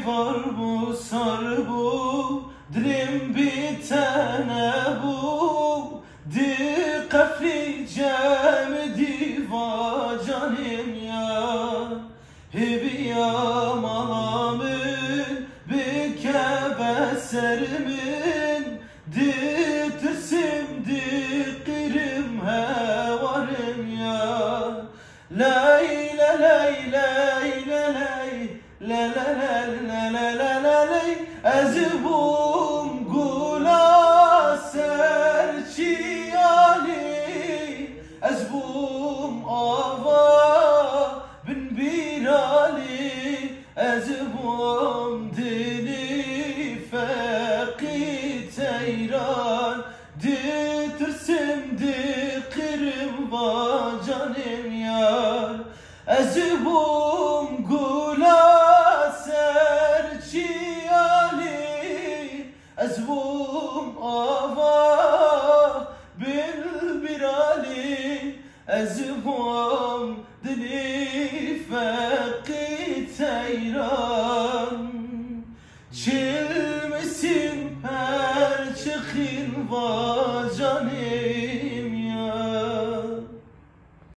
var bu sar bu dilim bir tane bu di kafli cem diva canım ya hebiya malamın bir kebe serimin di tırsim di kırım hevarım ya lay la lay lay la lay la la la la la la la lay ezbum gula serçi ali ezbum ava bin birali ezbum dili faqi teyran di tırsim di kırım va canım yar ezbum gula serçi ali ezbum ava bil birali ezbum dili faqi teyran çilmesin her çıkın va canım